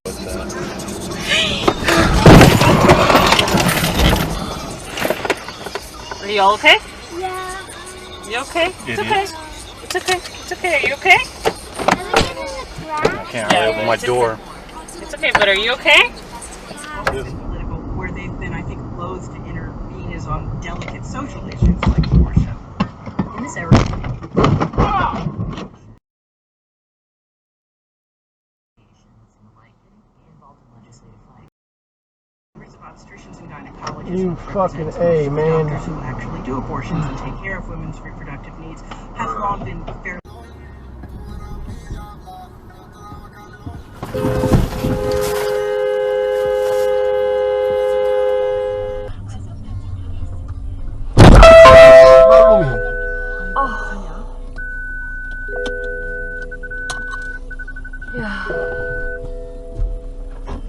Are you all okay? Yeah. You okay? It's okay. It's okay. It's okay. Are you okay? I Can't really open my door. It's okay, but are you okay? Political, where they've been, I think, loath to intervene is on delicate social issues like abortion. In this area, obstetricians and gynecologists. You fucking A, man. Doctors who actually do abortions and take care of women's reproductive needs have long been fairly.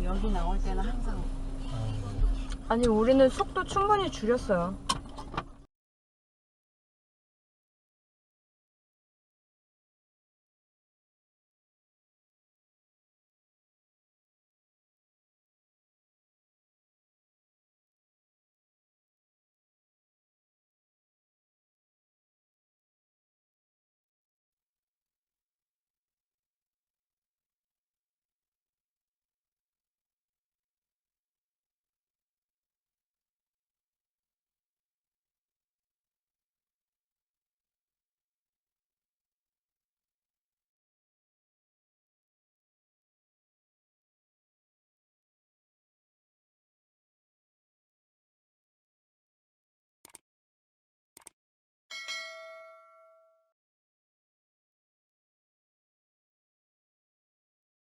여기 나올 때는 항상 아니 우리는 속도 충분히 줄였어요.